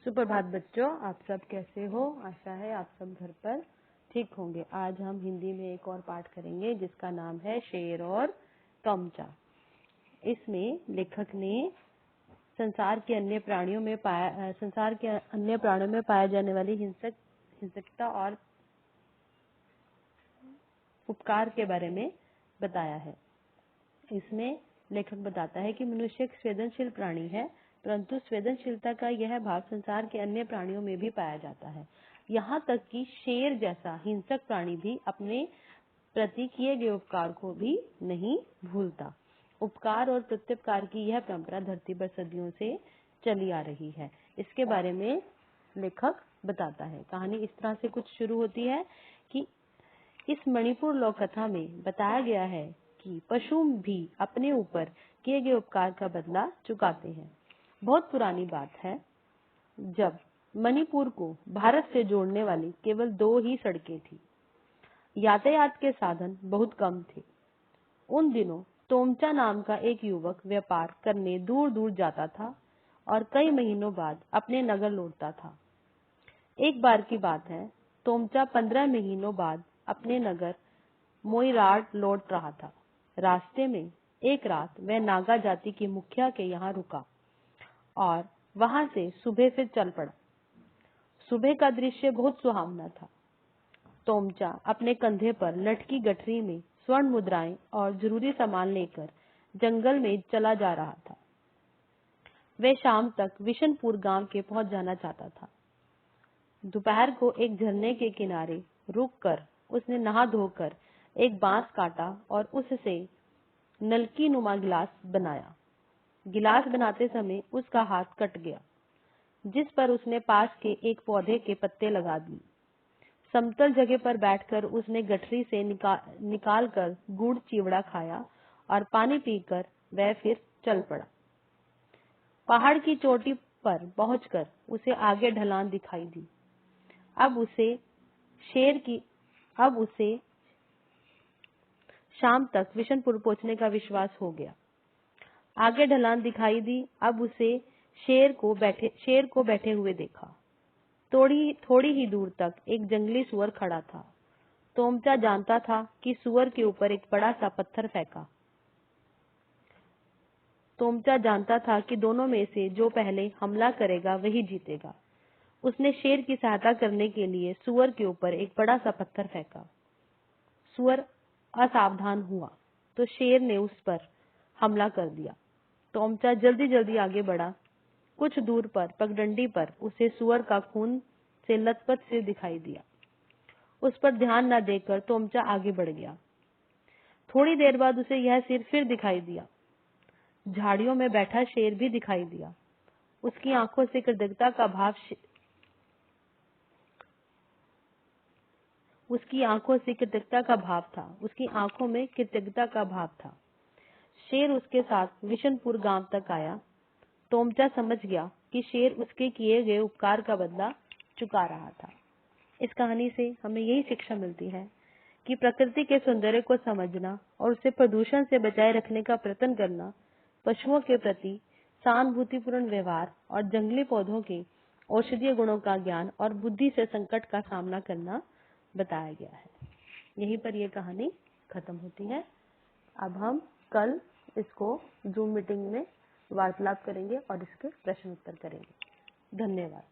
सुप्रभात बच्चों, आप सब कैसे हो? आशा है आप सब घर पर ठीक होंगे। आज हम हिंदी में एक और पाठ करेंगे जिसका नाम है शेर और तोमचा। इसमें लेखक ने संसार के अन्य प्राणियों में पाया जाने वाली हिंसकता और उपकार के बारे में बताया है। इसमें लेखक बताता है कि मनुष्य एक संवेदनशील प्राणी है, परंतु संवेदनशीलता का यह भाव संसार के अन्य प्राणियों में भी पाया जाता है। यहाँ तक कि शेर जैसा हिंसक प्राणी भी अपने प्रति किए गए उपकार को भी नहीं भूलता। उपकार और प्रत्युपकार की यह परंपरा धरती पर सदियों से चली आ रही है। इसके बारे में लेखक बताता है। कहानी इस तरह से कुछ शुरू होती है कि इस मणिपुर लोक कथा में बताया गया है कि पशु भी अपने ऊपर किए गए उपकार का बदला चुकाते हैं। बहुत पुरानी बात है, जब मणिपुर को भारत से जोड़ने वाली केवल 2 ही सड़कें थी। यातायात के साधन बहुत कम थे। उन दिनों तोमचा नाम का एक युवक व्यापार करने दूर दूर जाता था और कई महीनों बाद अपने नगर लौटता था। एक बार की बात है, तोमचा 15 महीनों बाद अपने नगर मोइराट लौट रहा था। रास्ते में एक रात वह नागा जाति की मुखिया के यहाँ रुका और वहां से सुबह फिर चल पड़ा। सुबह का दृश्य बहुत सुहावना था। तोमचा अपने कंधे पर लटकी गठरी में स्वर्ण मुद्राएं और जरूरी सामान लेकर जंगल में चला जा रहा था। वह शाम तक विशनपुर गांव के पहुंच जाना चाहता था। दोपहर को एक झरने के किनारे रुककर उसने नहा धोकर एक बांस काटा और उससे नलकी नुमा गिलास बनाया। गिलास बनाते समय उसका हाथ कट गया, जिस पर उसने पास के एक पौधे के पत्ते लगा दिए। समतल जगह पर बैठकर उसने गठरी से निकाल कर गुड़ चिवड़ा खाया और पानी पीकर वह फिर चल पड़ा। पहाड़ की चोटी पर पहुंचकर उसे आगे ढलान दिखाई दी। अब उसे शाम तक विशनपुर पहुंचने का विश्वास हो गया। आगे ढलान दिखाई दी। अब उसे शेर को बैठे हुए देखा। थोड़ी ही दूर तक एक जंगली सुअर खड़ा था। तोमचा जानता था कि सुअर के ऊपर एक बड़ा सा पत्थर फेंका। तोमचा जानता था कि दोनों में से जो पहले हमला करेगा वही जीतेगा। उसने शेर की सहायता करने के लिए सुअर के ऊपर एक बड़ा सा पत्थर फेंका। सुअर असावधान हुआ तो शेर ने उस पर हमला कर दिया। तोमचा जल्दी जल्दी आगे बढ़ा। कुछ दूर पर पगडंडी पर उसे सुअर का खून से लथपथ सिर दिखाई दिया। उस पर ध्यान न देकर तोमचा आगे बढ़ गया। थोड़ी देर बाद उसे यह सिर फिर दिखाई दिया। झाड़ियों में बैठा शेर भी दिखाई दिया। उसकी आंखों से कृतज्ञता का भाव था। शेर उसके साथ विशनपुर गांव तक आया। तोमचा समझ गया कि शेर उसके किए गए उपकार का बदला चुका रहा था। इस कहानी से हमें यही शिक्षा मिलती है कि प्रकृति के सौंदर्य को समझना और उसे प्रदूषण से बचाए रखने का प्रयत्न करना, पशुओं के प्रति सहानुभूतिपूर्ण व्यवहार और जंगली पौधों के औषधीय गुणों का ज्ञान और बुद्धि से संकट का सामना करना बताया गया है। यहीं पर यह कहानी खत्म होती है। अब हम कल इसको जूम मीटिंग में वार्तालाप करेंगे और इसके प्रश्न उत्तर करेंगे। धन्यवाद।